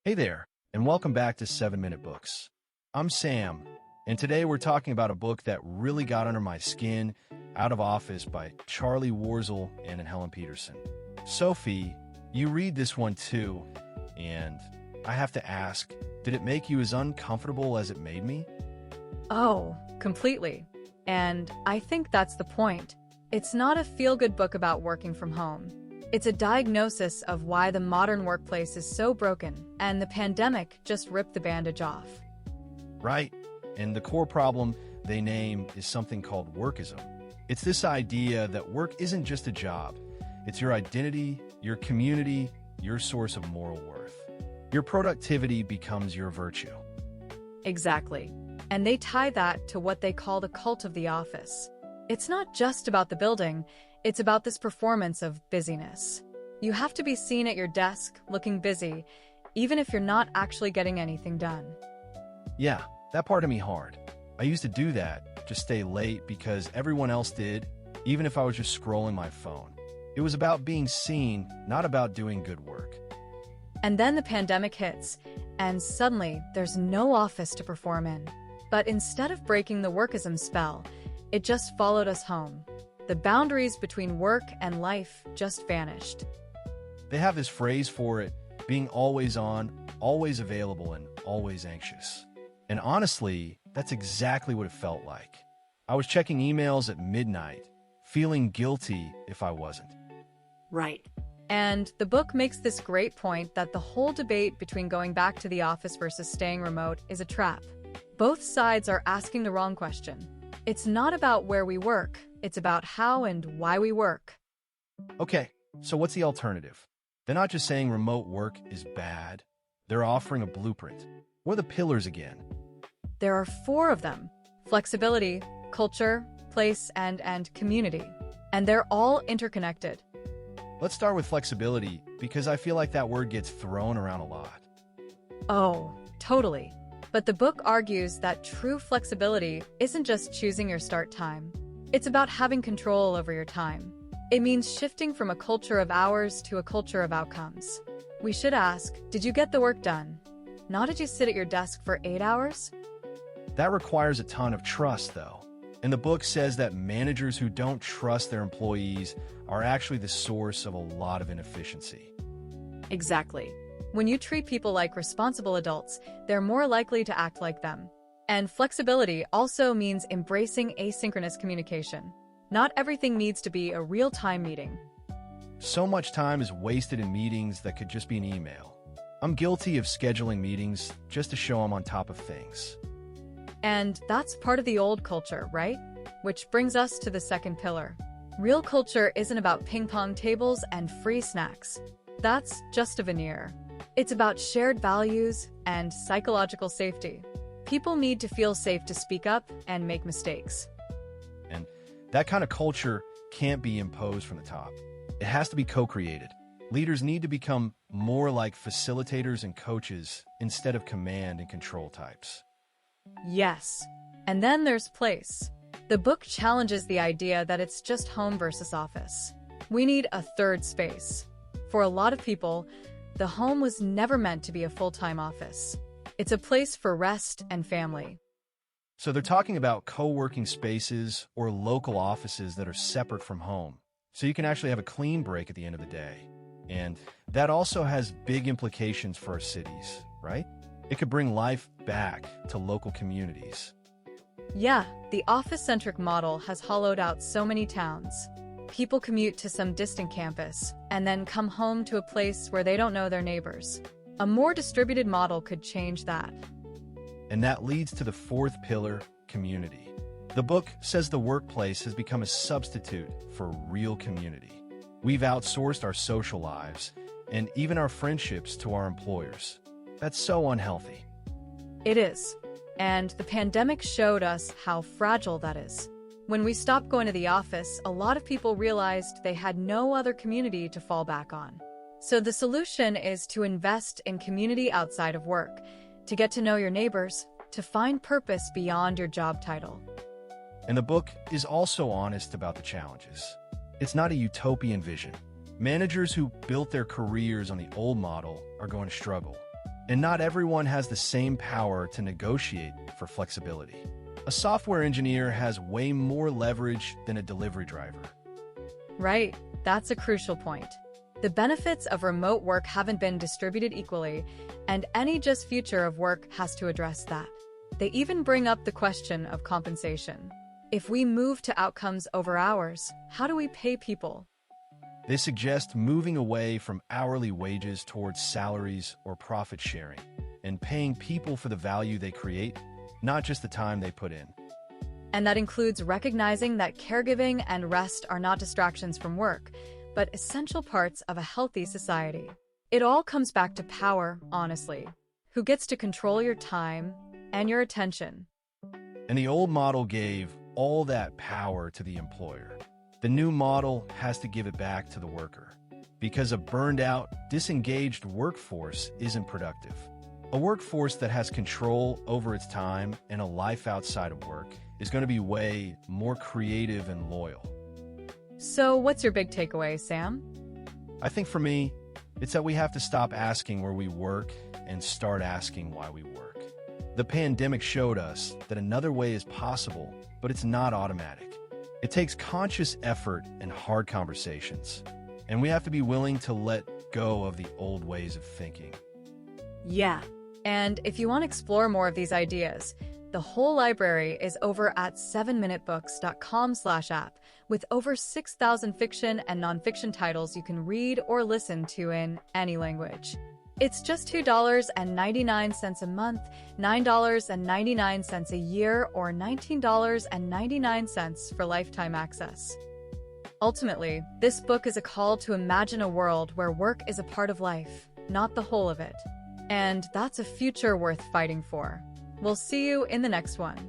Hey there, and welcome back to 7 Minute Books. I'm Sam, and today we're talking about a book that really got under my skin, Out of Office by Charlie Warzel and Helen Peterson. Sophie, you read this one too, and I have to ask, did it make you as uncomfortable as it made me? Oh, completely. And I think that's the point. It's not a feel-good book about working from home. It's a diagnosis of why the modern workplace is so broken, and the pandemic just ripped the bandage off. Right, and the core problem they name is something called workism. It's this idea that work isn't just a job. It's your identity, your community, your source of moral worth. Your productivity becomes your virtue. Exactly. And they tie that to what they call the cult of the office. It's not just about the building, it's about this performance of busyness. You have to be seen at your desk, looking busy, even if you're not actually getting anything done. Yeah, that part of me hard. I used to do that, just stay late because everyone else did, even if I was just scrolling my phone. It was about being seen, not about doing good work. And then the pandemic hits, and suddenly there's no office to perform in. But instead of breaking the workism spell, it just followed us home. The boundaries between work and life just vanished. They have this phrase for it, being always on, always available, and always anxious. And honestly, that's exactly what it felt like. I was checking emails at midnight, feeling guilty if I wasn't. Right. And the book makes this great point that the whole debate between going back to the office versus staying remote is a trap. Both sides are asking the wrong question. It's not about where we work, it's about how and why we work. Okay, so what's the alternative? They're not just saying remote work is bad. They're offering a blueprint. What are the pillars again? There are 4 of them: flexibility, culture, place, and community. And they're all interconnected. Let's start with flexibility, because I feel like that word gets thrown around a lot. Oh, totally. But the book argues that true flexibility isn't just choosing your start time. It's about having control over your time. It means shifting from a culture of hours to a culture of outcomes. We should ask, did you get the work done? Not did you sit at your desk for 8 hours? That requires a ton of trust, though. And the book says that managers who don't trust their employees are actually the source of a lot of inefficiency. Exactly. When you treat people like responsible adults, they're more likely to act like them. And flexibility also means embracing asynchronous communication. Not everything needs to be a real-time meeting. So much time is wasted in meetings that could just be an email. I'm guilty of scheduling meetings just to show I'm on top of things. And that's part of the old culture, right? Which brings us to the second pillar. Real culture isn't about ping-pong tables and free snacks. That's just a veneer. It's about shared values and psychological safety. People need to feel safe to speak up and make mistakes. And that kind of culture can't be imposed from the top. It has to be co-created. Leaders need to become more like facilitators and coaches instead of command and control types. Yes. And then there's place. The book challenges the idea that it's just home versus office. We need a third space. For a lot of people, the home was never meant to be a full-time office. It's a place for rest and family. So they're talking about co-working spaces or local offices that are separate from home, so you can actually have a clean break at the end of the day. And that also has big implications for our cities, right? It could bring life back to local communities. Yeah, the office-centric model has hollowed out so many towns. People commute to some distant campus and then come home to a place where they don't know their neighbors. A more distributed model could change that. And that leads to the fourth pillar, community. The book says the workplace has become a substitute for real community. We've outsourced our social lives and even our friendships to our employers. That's so unhealthy. It is. And the pandemic showed us how fragile that is. When we stopped going to the office, a lot of people realized they had no other community to fall back on. So the solution is to invest in community outside of work, to get to know your neighbors, to find purpose beyond your job title. And the book is also honest about the challenges. It's not a utopian vision. Managers who built their careers on the old model are going to struggle. And not everyone has the same power to negotiate for flexibility. A software engineer has way more leverage than a delivery driver. Right, that's a crucial point. The benefits of remote work haven't been distributed equally, and any just future of work has to address that. They even bring up the question of compensation. If we move to outcomes over hours, how do we pay people? They suggest moving away from hourly wages towards salaries or profit sharing, and paying people for the value they create, not just the time they put in. And that includes recognizing that caregiving and rest are not distractions from work, but essential parts of a healthy society. It all comes back to power, honestly. Who gets to control your time and your attention? And the old model gave all that power to the employer. The new model has to give it back to the worker, because a burned-out, disengaged workforce isn't productive. A workforce that has control over its time and a life outside of work is going to be way more creative and loyal. So what's your big takeaway, Sam? I think for me, it's that we have to stop asking where we work and start asking why we work. The pandemic showed us that another way is possible, but it's not automatic. It takes conscious effort and hard conversations, and we have to be willing to let go of the old ways of thinking. Yeah. And if you want to explore more of these ideas, the whole library is over at 7minutebooks.com/app with over 6,000 fiction and nonfiction titles you can read or listen to in any language. It's just $2.99 a month, $9.99 a year, or $19.99 for lifetime access. Ultimately, this book is a call to imagine a world where work is a part of life, not the whole of it. And that's a future worth fighting for. We'll see you in the next one.